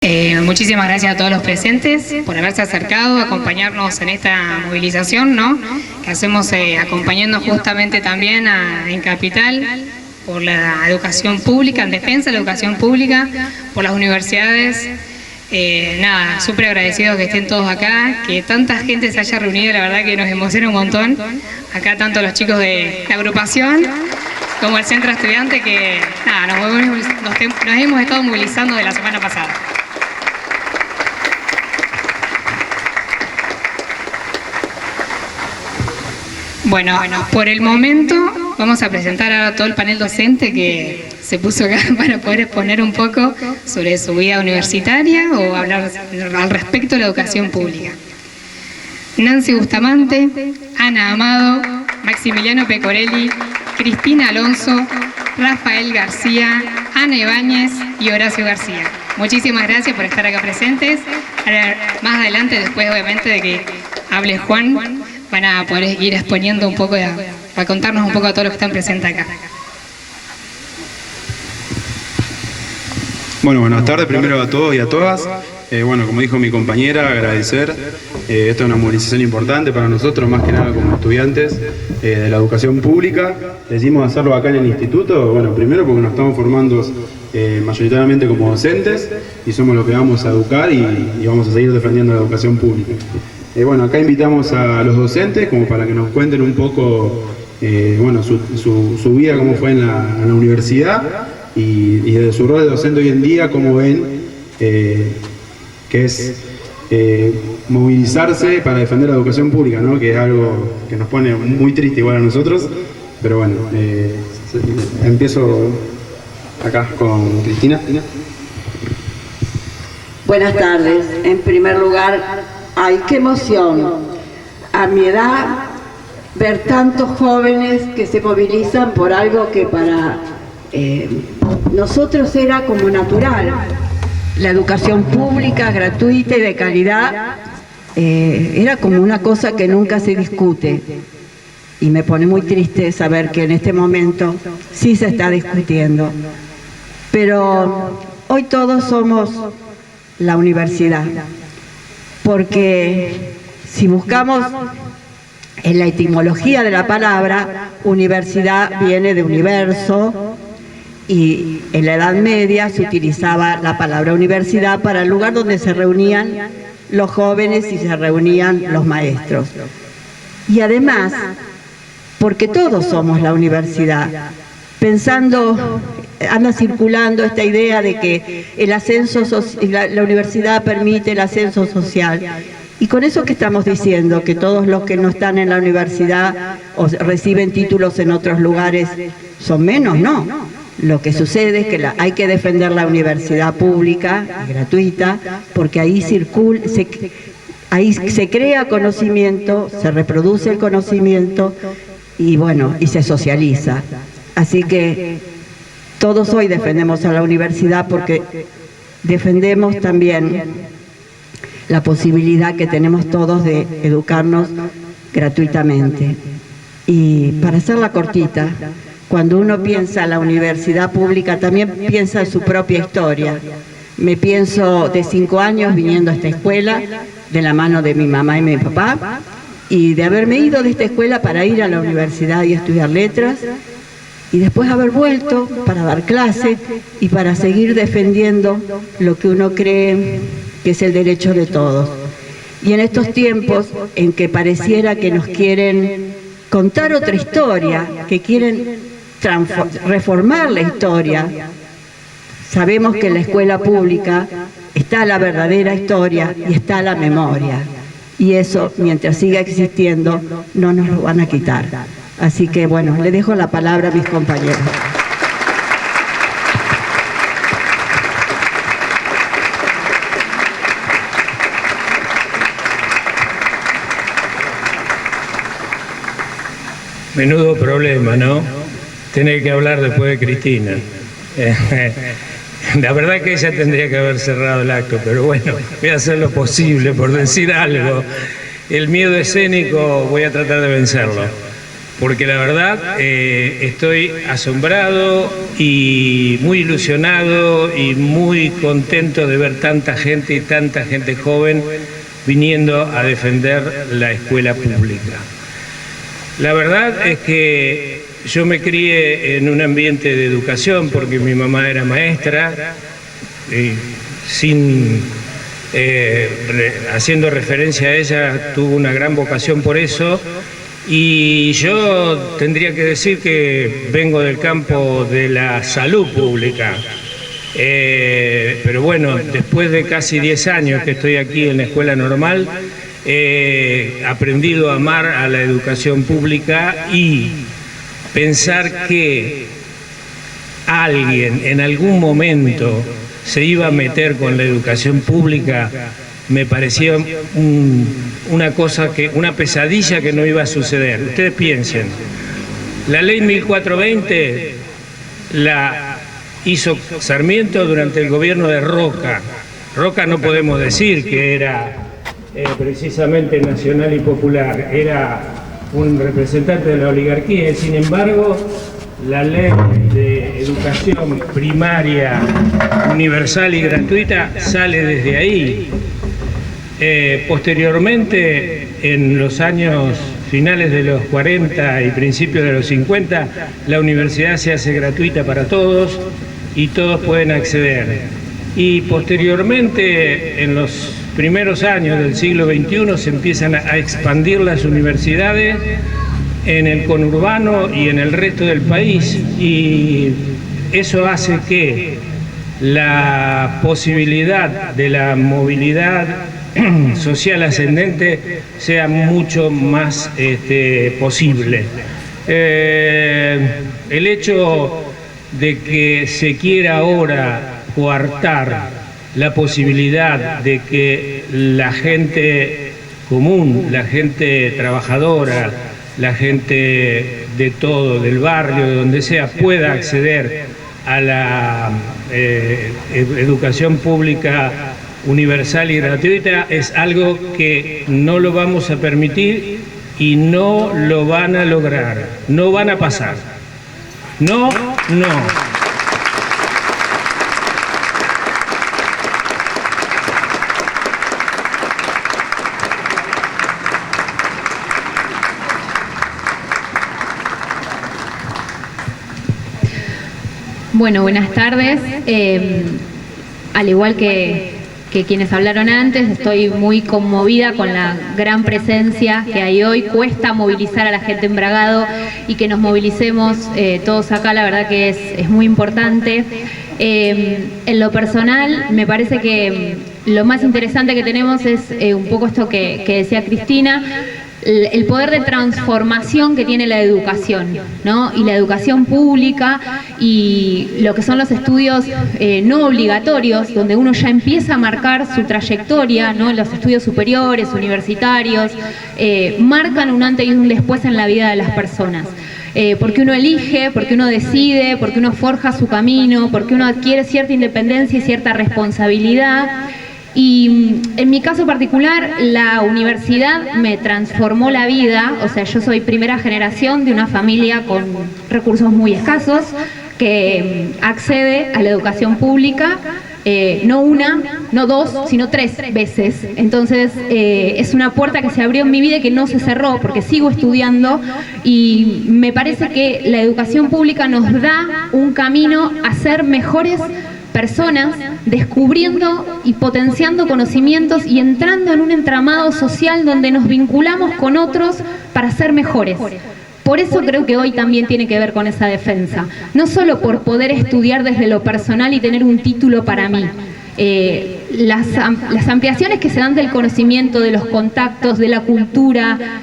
Muchísimas gracias a todos los presentes por haberse acercado a acompañarnos en esta movilización, ¿no? Que hacemos acompañando justamente también en Capital por la educación pública, en defensa de la educación pública, por las universidades. Nada, súper agradecidos que estén todos acá, que tanta gente se haya reunido, la verdad que nos emociona un montón. Acá tanto los chicos de la agrupación como el centro estudiante que nada, nos hemos estado movilizando de la semana pasada. Bueno, por el momento vamos a presentar a todo el panel docente que se puso acá para poder exponer un poco sobre su vida universitaria o hablar al respecto de la educación pública. Nancy Bustamante, Ana Amado, Maximiliano Pecorelli, Cristina Alonso, Rafael García, Ana Ibáñez y Horacio García. Muchísimas gracias por estar acá presentes. Ahora, más adelante, después obviamente de que hable Juan, van a poder ir exponiendo un poco, para contarnos un poco a todos los que están presentes acá. Bueno, buenas tardes primero a todos y a todas. Bueno, como dijo mi compañera, agradecer. Esto es una movilización importante para nosotros, más que nada como estudiantes de la educación pública. Decidimos hacerlo acá en el instituto, bueno, primero porque nos estamos formando mayoritariamente como docentes y somos los que vamos a educar y vamos a seguir defendiendo la educación pública. Bueno, acá invitamos a los docentes como para que nos cuenten un poco bueno, su vida, cómo fue en la universidad y desde su rol de docente hoy en día, cómo ven que es movilizarse para defender la educación pública, ¿no? Que es algo que nos pone muy triste igual a nosotros, pero bueno, empiezo acá con Cristina. Buenas tardes. En primer lugar, ¡ay, qué emoción! A mi edad, ver tantos jóvenes que se movilizan por algo que para nosotros era como natural. La educación pública, gratuita y de calidad, era como una cosa que nunca se discute. Y me pone muy triste saber que en este momento sí se está discutiendo. Pero hoy todos somos la universidad. Porque si buscamos en la etimología de la palabra, universidad viene de universo, y en la Edad Media se utilizaba la palabra universidad para el lugar donde se reunían los jóvenes y se reunían los maestros. Y además, porque todos somos la universidad, pensando, anda circulando esta idea de que el ascenso la universidad permite el ascenso social. Y con eso que estamos diciendo, que todos los que no están en la universidad o reciben títulos en otros lugares son menos, no. Lo que sucede es que hay que defender la universidad pública y gratuita, porque ahí se crea conocimiento, se reproduce el conocimiento y bueno, y se socializa. Así que todos hoy defendemos a la universidad porque defendemos también la posibilidad que tenemos todos de educarnos gratuitamente. Y para hacerla cortita, cuando uno piensa en la universidad pública, también piensa en su propia historia. Me pienso de 5 años viniendo a esta escuela, de la mano de mi mamá y mi papá, y de haberme ido de esta escuela para ir a la universidad y estudiar letras, y después haber vuelto para dar clase y para seguir defendiendo lo que uno cree que es el derecho de todos. Y en estos tiempos en que pareciera que nos quieren contar otra historia, que quieren reformar la historia, sabemos que en la escuela pública está la verdadera historia y está la memoria. Y eso, mientras siga existiendo, no nos lo van a quitar. Así que, bueno, le dejo la palabra a mis compañeros. Menudo problema, ¿no? Tener que hablar después de Cristina. La verdad que ella tendría que haber cerrado el acto, pero bueno, voy a hacer lo posible por decir algo. El miedo escénico voy a tratar de vencerlo. porque la verdad estoy asombrado y muy ilusionado y muy contento de ver tanta gente y tanta gente joven viniendo a defender la escuela pública. La verdad es que yo me crié en un ambiente de educación porque mi mamá era maestra, haciendo referencia a ella, tuvo una gran vocación por eso, y yo tendría que decir que vengo del campo de la salud pública. Pero bueno, después de casi 10 años que estoy aquí en la escuela normal, he aprendido a amar a la educación pública y pensar que alguien en algún momento se iba a meter con la educación pública me parecía una pesadilla que no iba a suceder. Ustedes piensen, la ley 1420 la hizo Sarmiento durante el gobierno de Roca. Roca no podemos decir que era precisamente nacional y popular, era un representante de la oligarquía, y sin embargo la ley de educación primaria universal y gratuita sale desde ahí. Posteriormente, en los años finales de los 40 y principios de los 50, la universidad se hace gratuita para todos y todos pueden acceder. Y posteriormente, en los primeros años del siglo XXI, se empiezan a expandir las universidades en el conurbano y en el resto del país, y eso hace que la posibilidad de la movilidad social ascendente sea mucho más posible. El hecho de que se quiera ahora coartar la posibilidad de que la gente común, la gente trabajadora, la gente de todo, del barrio, de donde sea, pueda acceder a la educación pública universal y gratuita, es algo que no lo vamos a permitir y no lo van a lograr, no van a pasar. No, no. Bueno, buenas tardes. Al igual que quienes hablaron antes, estoy muy conmovida con la gran presencia que hay hoy. Cuesta movilizar a la gente en Bragado, y que nos movilicemos todos acá, la verdad que es muy importante. En lo personal, me parece que lo más interesante que tenemos es un poco esto que decía Cristina, el poder de transformación que tiene la educación, ¿no? Y la educación pública y lo que son los estudios no obligatorios, donde uno ya empieza a marcar su trayectoria, ¿no? Los estudios superiores, universitarios, marcan un antes y un después en la vida de las personas. Porque uno elige, porque uno decide, porque uno forja su camino, porque uno adquiere cierta independencia y cierta responsabilidad. Y en mi caso particular, la universidad me transformó la vida. O sea, yo soy primera generación de una familia con recursos muy escasos que accede a la educación pública, no una, no dos, sino 3 veces. Entonces, es una puerta que se abrió en mi vida y que no se cerró, porque sigo estudiando, y me parece que la educación pública nos da un camino a ser mejores personas, descubriendo y potenciando conocimientos y entrando en un entramado social donde nos vinculamos con otros para ser mejores. Por eso creo que hoy también tiene que ver con esa defensa, no solo por poder estudiar desde lo personal y tener un título para mí. Las ampliaciones que se dan del conocimiento, de los contactos, de la cultura,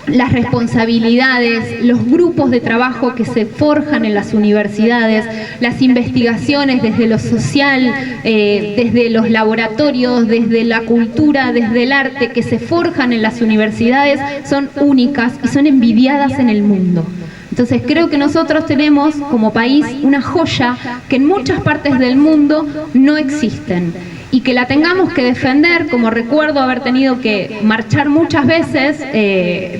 las responsabilidades, los grupos de trabajo que se forjan en las universidades, las investigaciones desde lo social, desde los laboratorios, desde la cultura, desde el arte, que se forjan en las universidades, son únicas y son envidiadas en el mundo. Entonces creo que nosotros tenemos como país una joya que en muchas partes del mundo no existen. y que la tengamos que defender, como recuerdo haber tenido que marchar muchas veces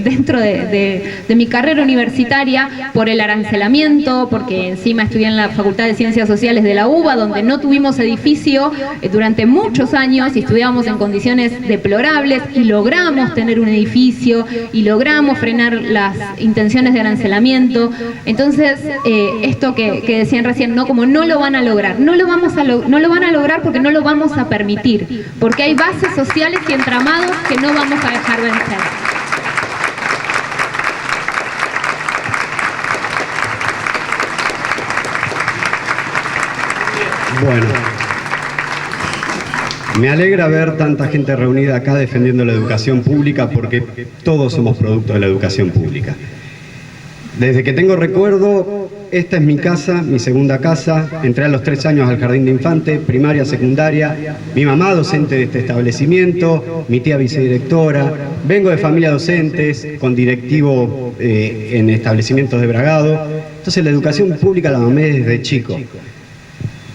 dentro de mi carrera universitaria por el arancelamiento, porque encima estudié en la Facultad de Ciencias Sociales de la UBA, donde no tuvimos edificio durante muchos años y estudiábamos en condiciones deplorables y logramos tener un edificio y logramos frenar las intenciones de arancelamiento. Entonces, esto que decían recién, no, como no lo van a lograr, no lo van a lograr porque no lo vamos a permitir, porque hay bases sociales y entramados que no vamos a dejar vencer. Bueno, me alegra ver tanta gente reunida acá defendiendo la educación pública, porque todos somos producto de la educación pública. Desde que tengo recuerdo, esta es mi casa, mi segunda casa. Entré a los 3 años al jardín de infantes, primaria, secundaria. Mi mamá docente de este establecimiento, mi tía vicedirectora. Vengo de familia docentes, con directivo en establecimientos de Bragado. Entonces la educación pública la mamé desde chico.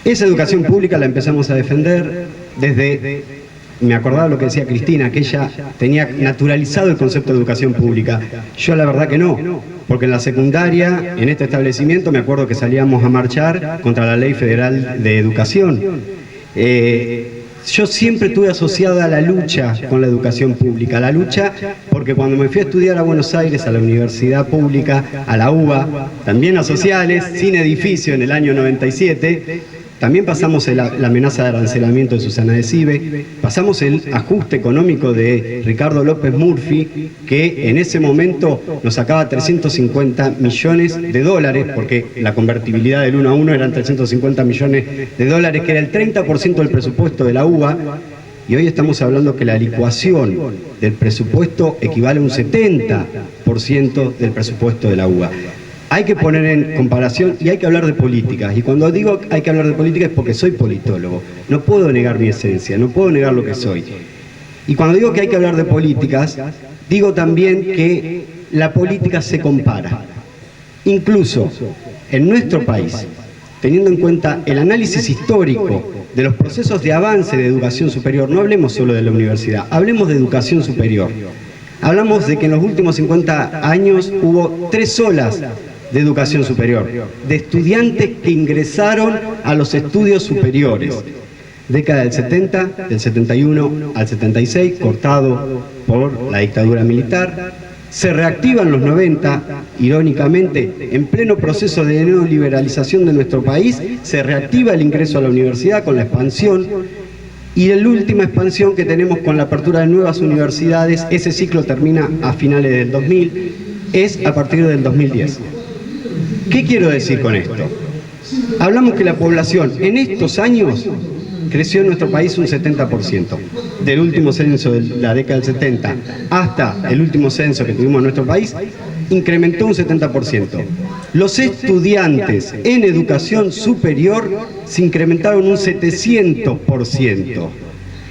Esa educación pública la empezamos a defender desde... Me acordaba lo que decía Cristina, que ella tenía naturalizado el concepto de educación pública. Yo la verdad que no, porque en la secundaria, en este establecimiento, me acuerdo que salíamos a marchar contra la Ley Federal de Educación. Yo siempre estuve asociada a la lucha con la educación pública, la lucha porque cuando me fui a estudiar a Buenos Aires, a la universidad pública, a la UBA, también a sociales, sin edificio en el año 97, también pasamos la amenaza de arancelamiento de Susana de Cive, pasamos el ajuste económico de Ricardo López Murphy, que en ese momento nos sacaba 350 millones de dólares, porque la convertibilidad del 1 a 1 eran 350 millones de dólares, que era el 30% del presupuesto de la UBA, y hoy estamos hablando que la licuación del presupuesto equivale a un 70% del presupuesto de la UBA. Hay que poner en comparación y hay que hablar de políticas. Y cuando digo hay que hablar de políticas es porque soy politólogo. No puedo negar mi esencia, no puedo negar lo que soy. Y cuando digo que hay que hablar de políticas, digo también que la política se compara. Incluso en nuestro país, teniendo en cuenta el análisis histórico de los procesos de avance de educación superior, no hablemos solo de la universidad, hablemos de educación superior. Hablamos de que en los últimos 50 años hubo 3 olas de educación superior, de estudiantes que ingresaron a los estudios superiores. Década del 70, del 71 al 76, cortado por la dictadura militar. Se reactivan los 90, irónicamente, en pleno proceso de neoliberalización de nuestro país, se reactiva el ingreso a la universidad con la expansión. Y la última expansión que tenemos con la apertura de nuevas universidades, ese ciclo termina a finales del 2000, es a partir del 2010. ¿Qué quiero decir con esto? Hablamos que la población en estos años creció en nuestro país un 70%. Del último censo de la década del 70 hasta el último censo que tuvimos en nuestro país, incrementó un 70%. Los estudiantes en educación superior se incrementaron un 700%.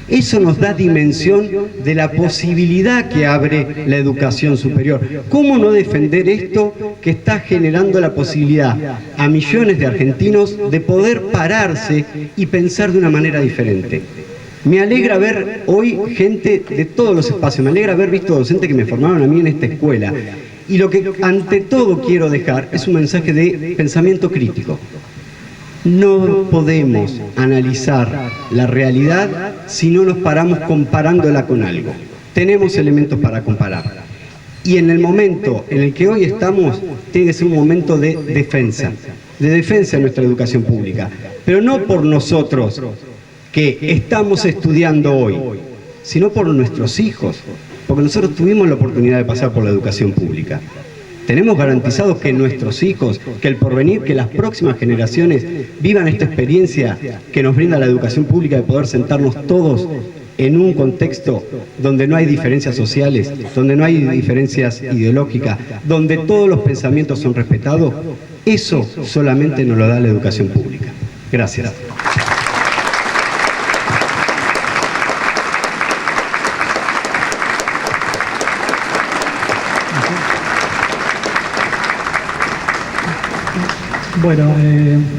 Eso nos da dimensión de la posibilidad que abre la educación superior. ¿Cómo no defender esto que está generando la posibilidad a millones de argentinos de poder pararse y pensar de una manera diferente? Me alegra ver hoy gente de todos los espacios, me alegra haber visto docentes que me formaron a mí en esta escuela. Y lo que ante todo quiero dejar es un mensaje de pensamiento crítico. No podemos analizar la realidad si no nos paramos comparándola con algo. Tenemos elementos para comparar. Y en el momento en el que hoy estamos, tiene que ser un momento de defensa de nuestra educación pública. Pero no por nosotros que estamos estudiando hoy, sino por nuestros hijos. Porque nosotros tuvimos la oportunidad de pasar por la educación pública. Tenemos garantizados que nuestros hijos, que el porvenir, que las próximas generaciones vivan esta experiencia que nos brinda la educación pública de poder sentarnos todos en un contexto donde no hay diferencias sociales, donde no hay diferencias ideológicas, donde todos los pensamientos son respetados. Eso solamente nos lo da la educación pública. Gracias. Bueno,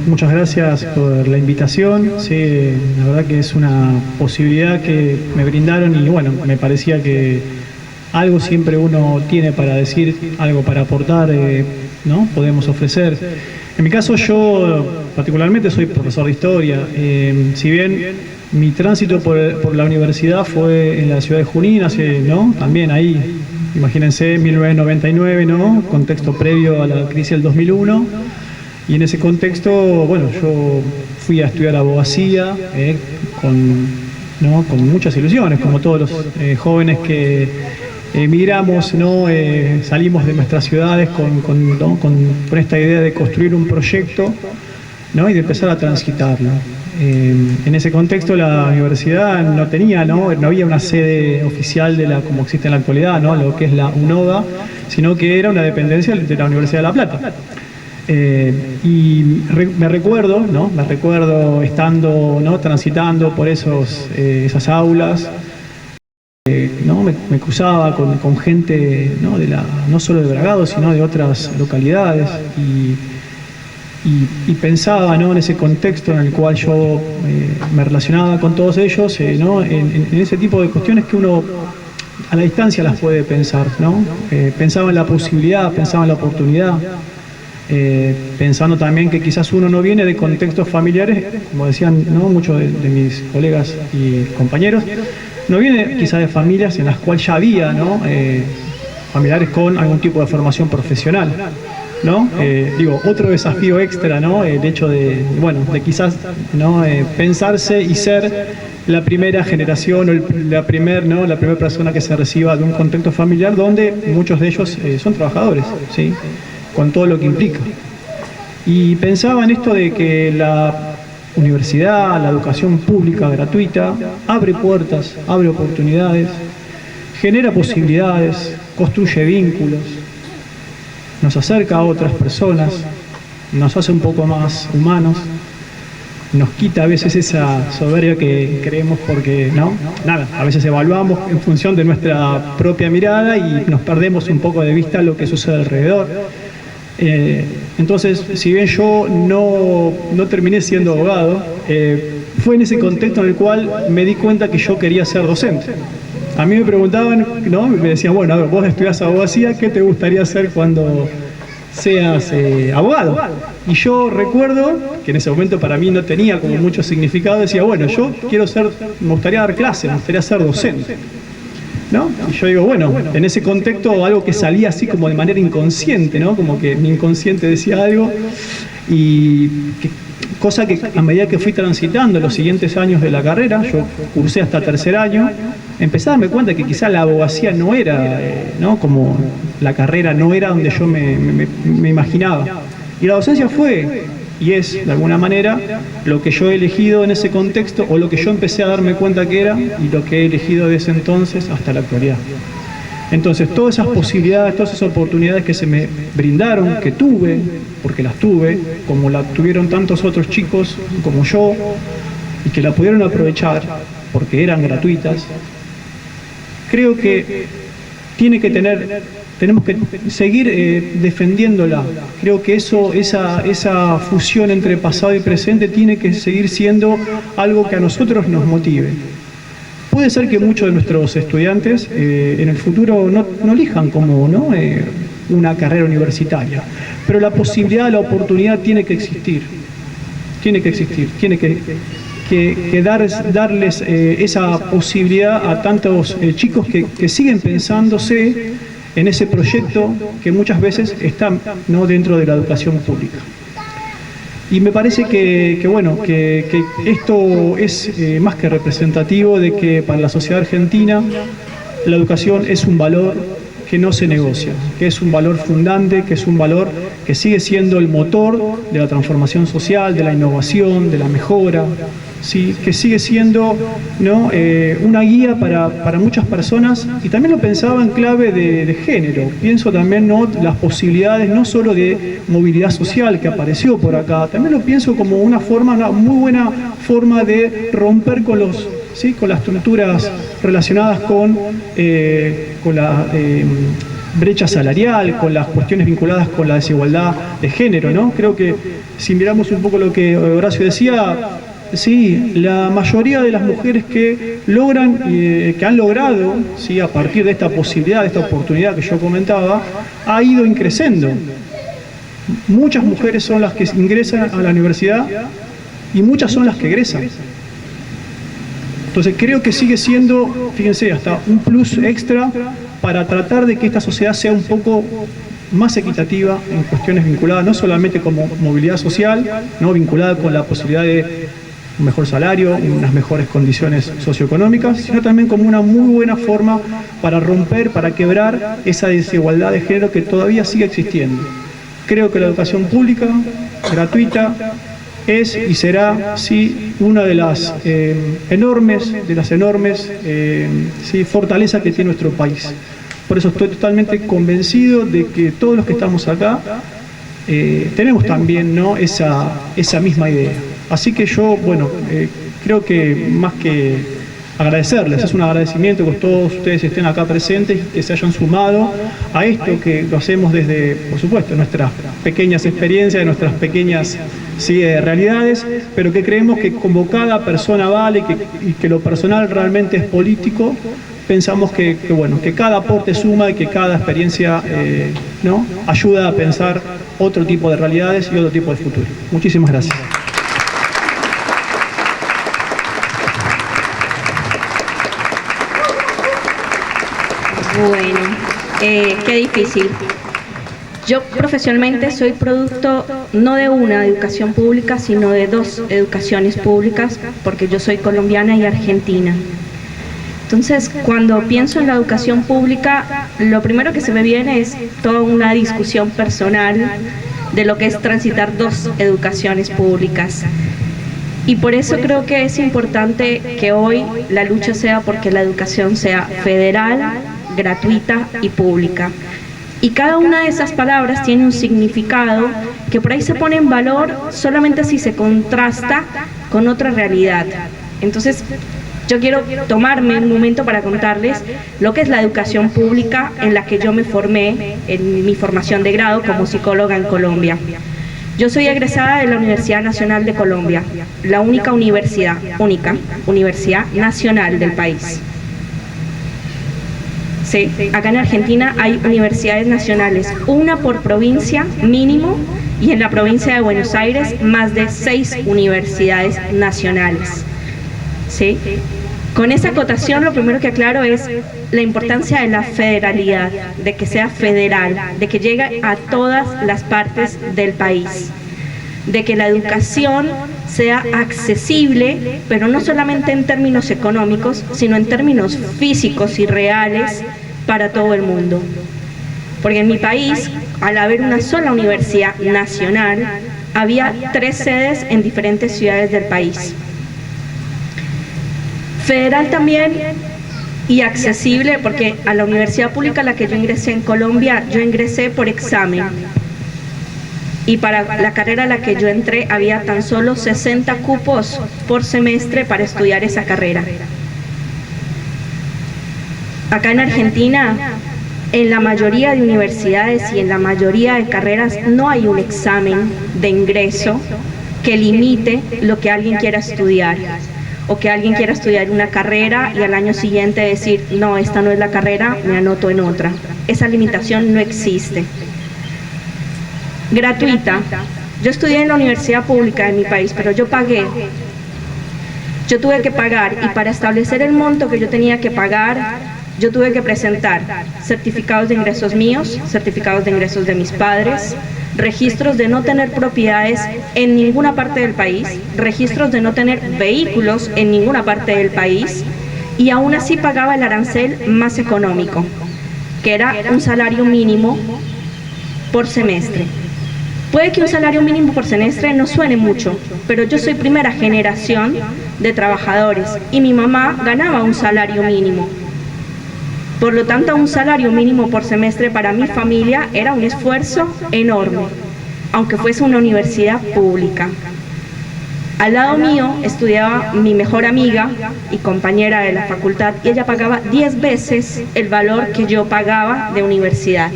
muchas gracias por la invitación. Sí, la verdad que es una posibilidad que me brindaron y bueno, me parecía que algo siempre uno tiene para decir, algo para aportar, ¿no? Podemos ofrecer. En mi caso yo particularmente soy profesor de historia. Si bien mi tránsito por la universidad fue en la ciudad de Junín, ¿no? También ahí, imagínense, 1999, ¿no? Contexto previo a la crisis del 2001. Y en ese contexto, bueno, yo fui a estudiar abogacía con muchas ilusiones, como todos los jóvenes que emigramos, ¿no? Salimos de nuestras ciudades con esta idea de construir un proyecto, ¿no? Y de empezar a transitarlo. En ese contexto la universidad no tenía, no había una sede oficial como existe en la actualidad, ¿no? Lo que es la UNOVA, sino que era una dependencia de la Universidad de La Plata. Y me recuerdo estando, ¿no? Transitando por esas aulas, ¿no? Me cruzaba con gente, ¿no? No solo de Bragado, sino de otras localidades y pensaba, ¿no? En ese contexto en el cual yo me relacionaba con todos ellos, ¿no? En ese tipo de cuestiones que uno a la distancia las puede pensar, ¿no? Pensaba en la posibilidad, pensaba en la oportunidad. Pensando también que quizás uno no viene de contextos familiares, como decían, ¿no? Muchos de mis colegas y compañeros, no viene quizás de familias en las cuales ya había, ¿no? Familiares con algún tipo de formación profesional, ¿no? Otro desafío extra, ¿no? El hecho de quizás, ¿no? Pensarse y ser la primera generación o la primera persona que se reciba de un contexto familiar donde muchos de ellos son trabajadores, ¿sí? Con todo lo que implica. Y pensaba en esto de que la universidad, la educación pública gratuita, abre puertas, abre oportunidades, genera posibilidades, construye vínculos, nos acerca a otras personas, nos hace un poco más humanos, nos quita a veces esa soberbia que creemos porque, a veces evaluamos en función de nuestra propia mirada y nos perdemos un poco de vista lo que sucede alrededor. Entonces, si bien yo no terminé siendo abogado, fue en ese contexto en el cual me di cuenta que yo quería ser docente. A mí me preguntaban, ¿no? Me decían, bueno, a ver, vos estudias abogacía, ¿qué te gustaría hacer cuando seas abogado? Y yo recuerdo que en ese momento para mí no tenía como mucho significado, decía, bueno, me gustaría dar clases, me gustaría ser docente, ¿no? Y yo digo, bueno, en ese contexto algo que salía así como de manera inconsciente, ¿no? Como que mi inconsciente decía algo cosa que a medida que fui transitando los siguientes años de la carrera, yo cursé hasta tercer año, empecé a darme cuenta que quizá la abogacía no era, como la carrera no era donde yo me imaginaba. Y la docencia fue y es, de alguna manera, lo que yo he elegido en ese contexto o lo que yo empecé a darme cuenta que era y lo que he elegido desde entonces hasta la actualidad. Entonces, todas esas posibilidades, todas esas oportunidades que se me brindaron, que tuve, porque las tuve, como la tuvieron tantos otros chicos como yo, y que la pudieron aprovechar porque eran gratuitas, creo que tenemos que seguir defendiéndola. Creo que esa fusión entre pasado y presente tiene que seguir siendo algo que a nosotros nos motive. Puede ser que muchos de nuestros estudiantes en el futuro no elijan como una carrera universitaria, pero la posibilidad, la oportunidad tiene que existir, tiene que darles esa posibilidad a tantos chicos que siguen pensándose en ese proyecto que muchas veces está dentro de la educación pública. Y me parece que esto es más que representativo de que para la sociedad argentina la educación es un valor que no se negocia, que es un valor fundante, que es un valor que sigue siendo el motor de la transformación social, de la innovación, de la mejora, ¿sí? Que sigue siendo una guía para muchas personas, y también lo pensaba en clave de género. Pienso también las posibilidades no solo de movilidad social que apareció por acá, también lo pienso como una muy buena forma de romper con las estructuras relacionadas con la brecha salarial, con las cuestiones vinculadas con la desigualdad de género, ¿no? Creo que si miramos un poco lo que Horacio decía, sí, la mayoría de las mujeres que logran, que han logrado, sí, a partir de esta posibilidad, de esta oportunidad que yo comentaba, ha ido increciendo. Muchas mujeres son las que ingresan a la universidad y muchas son las que egresan. Entonces creo que sigue siendo, fíjense, hasta un plus extra para tratar de que esta sociedad sea un poco más equitativa en cuestiones vinculadas no solamente como movilidad social, no vinculada con la posibilidad de un mejor salario, unas mejores condiciones socioeconómicas, sino también como una muy buena forma para romper, para quebrar esa desigualdad de género que todavía sigue existiendo. Creo que la educación pública, gratuita, es y será, sí, una de las enormes sí, fortalezas que tiene nuestro país. Por eso estoy totalmente convencido de que todos los que estamos acá tenemos también, ¿no?, esa misma idea. Así que yo, bueno, creo que más que agradecerles, es un agradecimiento que todos ustedes estén acá presentes, que se hayan sumado a esto que lo hacemos desde, por supuesto, nuestras pequeñas experiencias, de nuestras pequeñas, sí, realidades, pero que creemos que como cada persona vale y que lo personal realmente es político, pensamos que bueno, que cada aporte suma y que cada experiencia ¿no?, ayuda a pensar otro tipo de realidades y otro tipo de futuro. Muchísimas gracias. Bueno, qué difícil. Yo profesionalmente soy producto no de una educación pública, sino de dos educaciones públicas, porque yo soy colombiana y argentina. Entonces, cuando pienso en la educación pública, lo primero que se me viene es toda una discusión personal de lo que es transitar dos educaciones públicas. Y por eso creo que es importante que hoy la lucha sea porque la educación sea federal, gratuita y pública. Y cada una de esas palabras tiene un significado que por ahí se pone en valor solamente si se contrasta con otra realidad. Entonces, yo quiero tomarme un momento para contarles lo que es la educación pública en la que yo me formé en mi formación de grado como psicóloga en Colombia. Yo soy egresada de la Universidad Nacional de Colombia, la única universidad nacional del país. Sí, acá en Argentina hay universidades nacionales, una por provincia mínimo, y en la provincia de Buenos Aires más de 6 universidades nacionales. ¿Sí? Con esa acotación lo primero que aclaro es la importancia de la federalidad, de que sea federal, de que llegue a todas las partes del país, de que la educación sea accesible, pero no solamente en términos económicos, sino en términos físicos y reales para todo el mundo. Porque en mi país, al haber una sola universidad nacional, había 3 sedes en diferentes ciudades del país. Federal también y accesible, porque a la universidad pública a la que yo ingresé en Colombia, yo ingresé por examen. Y para la carrera a la que yo entré había tan solo 60 cupos por semestre para estudiar esa carrera. Acá en Argentina, en la mayoría de universidades y en la mayoría de carreras no hay un examen de ingreso que limite lo que alguien quiera estudiar, o que alguien quiera estudiar una carrera y al año siguiente decir, no, esta no es la carrera, me anoto en otra. Esa limitación no existe. Gratuita. Yo estudié en la universidad pública de mi país, pero yo pagué. Yo tuve que pagar, y para establecer el monto que yo tenía que pagar, yo tuve que presentar certificados de ingresos míos, certificados de ingresos de mis padres, registros de no tener propiedades en ninguna parte del país, registros de no tener vehículos en ninguna parte del país, y aún así pagaba el arancel más económico, que era un salario mínimo por semestre. Puede que un salario mínimo por semestre no suene mucho, pero yo soy primera generación de trabajadores y mi mamá ganaba un salario mínimo. Por lo tanto, un salario mínimo por semestre para mi familia era un esfuerzo enorme, aunque fuese una universidad pública. Al lado mío estudiaba mi mejor amiga y compañera de la facultad, y ella pagaba 10 veces el valor que yo pagaba de universidad,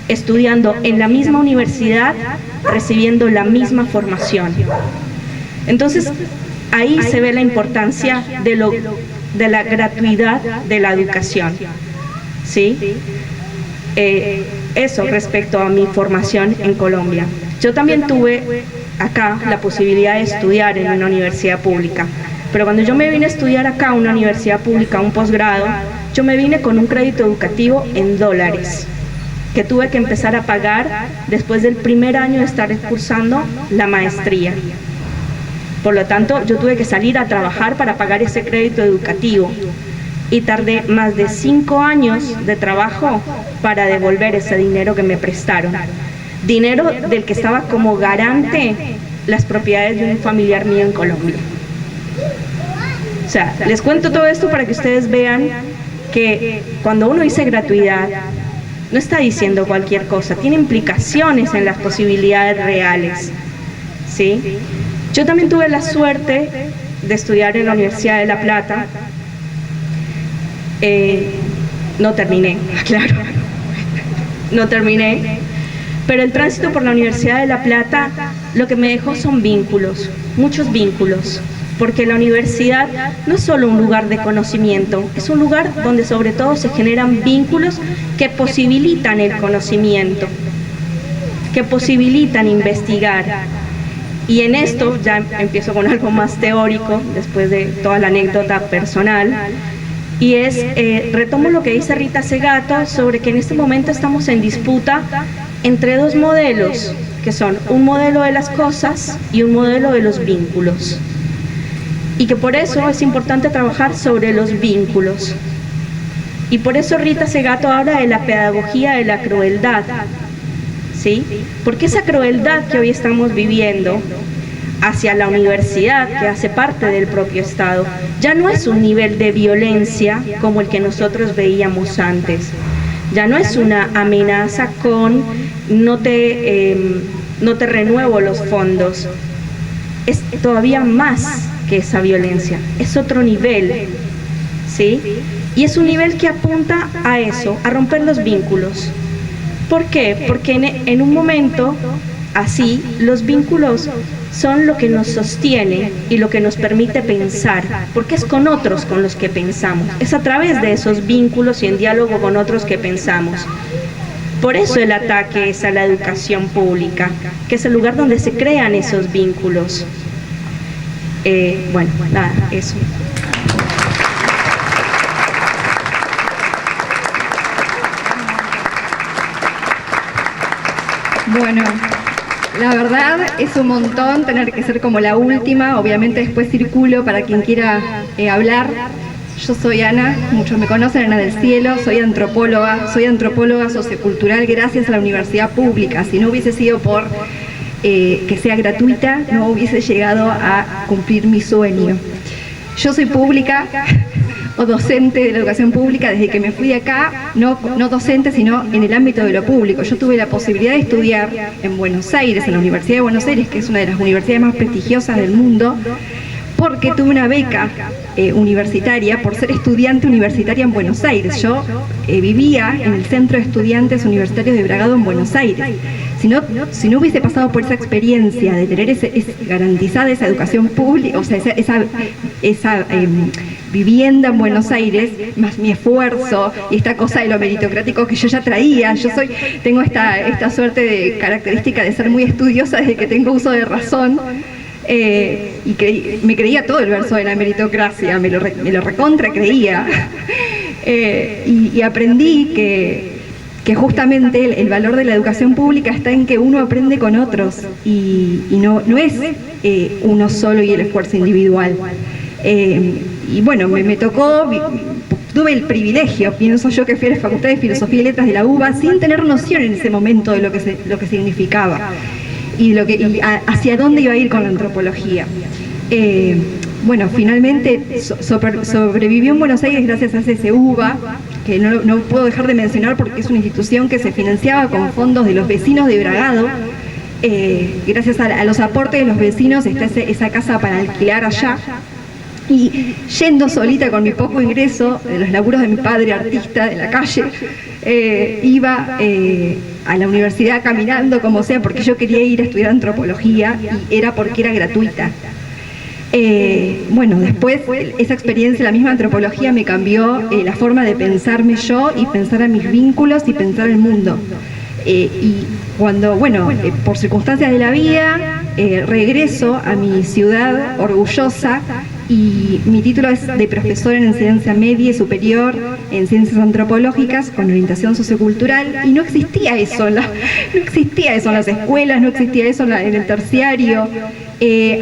estudiando en la misma universidad, recibiendo la misma formación. Entonces, ahí se ve la importancia de la gratuidad de la educación, ¿sí? Eso respecto a mi formación en Colombia. Yo también tuve acá la posibilidad de estudiar en una universidad pública, pero cuando yo me vine a estudiar acá a una universidad pública, un posgrado, yo me vine con un crédito educativo en dólares, que tuve que empezar a pagar después del primer año de estar cursando la maestría. Por lo tanto, yo tuve que salir a trabajar para pagar ese crédito educativo, y tardé más de 5 años de trabajo para devolver ese dinero que me prestaron. Dinero del que estaba como garante las propiedades de un familiar mío en Colombia. O sea, les cuento todo esto para que ustedes vean que cuando uno dice gratuidad, no está diciendo cualquier cosa, tiene implicaciones en las posibilidades reales, ¿sí? Yo también tuve la suerte de estudiar en la Universidad de La Plata. No terminé, claro, no terminé. Pero el tránsito por la Universidad de La Plata lo que me dejó son vínculos, muchos vínculos, porque la universidad no es solo un lugar de conocimiento, es un lugar donde sobre todo se generan vínculos que posibilitan el conocimiento, que posibilitan investigar. Y en esto ya empiezo con algo más teórico, después de toda la anécdota personal, y es, retomo lo que dice Rita Segato sobre que en este momento estamos en disputa entre dos modelos, que son un modelo de las cosas y un modelo de los vínculos. Y que por eso es importante trabajar sobre los vínculos. Y por eso Rita Segato habla de la pedagogía de la crueldad, ¿sí? Porque esa crueldad que hoy estamos viviendo hacia la universidad, que hace parte del propio Estado, ya no es un nivel de violencia como el que nosotros veíamos antes. Ya no es una amenaza con no te renuevo los fondos. Es todavía más que esa violencia, es otro nivel, ¿sí? Y es un nivel que apunta a eso, a romper los vínculos. ¿Por qué? Porque en un momento así, los vínculos son lo que nos sostiene y lo que nos permite pensar, porque es con otros con los que pensamos, es a través de esos vínculos y en diálogo con otros que pensamos. Por eso el ataque es a la educación pública, que es el lugar donde se crean esos vínculos. Bueno, nada, eso. Bueno, la verdad es un montón tener que ser como la última, obviamente después circulo para quien quiera hablar. Yo soy Ana, muchos me conocen, Ana del Cielo, soy antropóloga sociocultural gracias a la universidad pública. Si no hubiese sido por que sea gratuita, no hubiese llegado a cumplir mi sueño. Yo soy pública o docente de la educación pública desde que me fui de acá, no docente, sino en el ámbito de lo público. Yo tuve la posibilidad de estudiar en Buenos Aires, en la Universidad de Buenos Aires, que es una de las universidades más prestigiosas del mundo, porque tuve una beca universitaria por ser estudiante universitaria en Buenos Aires. Yo vivía en el Centro de Estudiantes Universitarios de Bragado en Buenos Aires. Si no hubiese pasado por esa experiencia de tener garantizada esa educación pública, o sea, esa vivienda en Buenos Aires, más mi esfuerzo y esta cosa de lo meritocrático que yo ya traía. Tengo esta suerte de característica de ser muy estudiosa desde que tengo uso de razón. Y me creía todo el verso de la meritocracia, me lo recontra creía. Y aprendí que justamente el valor de la educación pública está en que uno aprende con otros y no es uno solo y el esfuerzo individual. Y bueno, me tocó, tuve el privilegio, pienso yo, que fui a la Facultad de Filosofía y Letras de la UBA sin tener noción en ese momento de lo que significaba y hacia dónde iba a ir con la antropología. Bueno, finalmente sobrevivió en Buenos Aires gracias a CCUBA, que no puedo dejar de mencionar porque es una institución que se financiaba con fondos de los vecinos de Bragado, Gracias a los aportes de los vecinos está esa casa para alquilar allá. Y yendo solita con mi poco ingreso, de los laburos de mi padre artista de la calle, iba a la universidad caminando como sea, porque yo quería ir a estudiar antropología y era porque era gratuita. Bueno, después esa experiencia, la misma antropología me cambió la forma de pensarme yo y pensar a mis vínculos y pensar el mundo. Y cuando, bueno, por circunstancias de la vida, regreso a mi ciudad orgullosa y mi título es de profesora en enseñanza media y superior en ciencias antropológicas con orientación sociocultural y no existía eso, no existía eso en las escuelas, no existía eso en el terciario.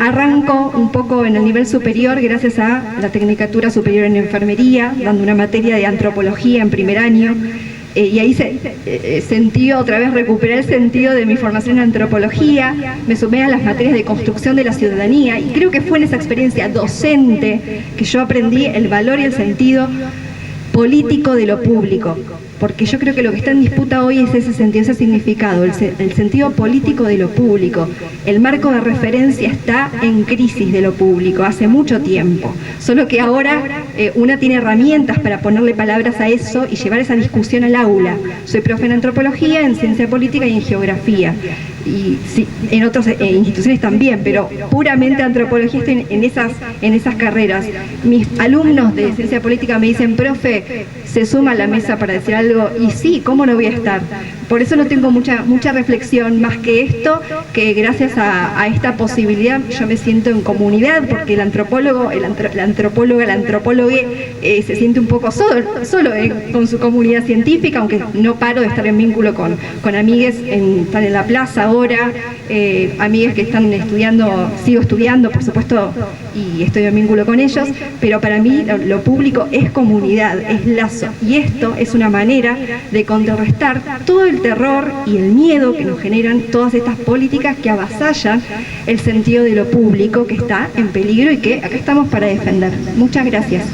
Arranco un poco en el nivel superior gracias a la Tecnicatura Superior en Enfermería, dando una materia de antropología en primer año. Y ahí sentí otra vez, recuperé el sentido de mi formación en antropología, me sumé a las materias de construcción de la ciudadanía y creo que fue en esa experiencia docente que yo aprendí el valor y el sentido político de lo público, porque yo creo que lo que está en disputa hoy es ese sentido, ese significado, el sentido político de lo público. El marco de referencia está en crisis de lo público hace mucho tiempo, solo que ahora una tiene herramientas para ponerle palabras a eso y llevar esa discusión al aula. Soy profe en antropología, en ciencia política y en geografía. Y sí, en otras instituciones también, pero puramente antropología estoy en esas carreras. Mis alumnos de ciencia política me dicen, profe, se suma a la mesa para decir algo, y sí, ¿cómo no voy a estar? Por eso no tengo mucha reflexión más que esto, que gracias a esta posibilidad yo me siento en comunidad, porque el antropólogo, la antropóloga, el antropólogo se siente un poco solo con su comunidad científica, aunque no paro de estar en vínculo con amigues, están en la plaza ahora, amigues que están estudiando, sigo estudiando, por supuesto, y estoy en vínculo con ellos, pero para mí lo público es comunidad, es lazo, y esto es una manera de contrarrestar todo el terror y el miedo que nos generan todas estas políticas que avasallan el sentido de lo público que está en peligro y que acá estamos para defender. Muchas gracias.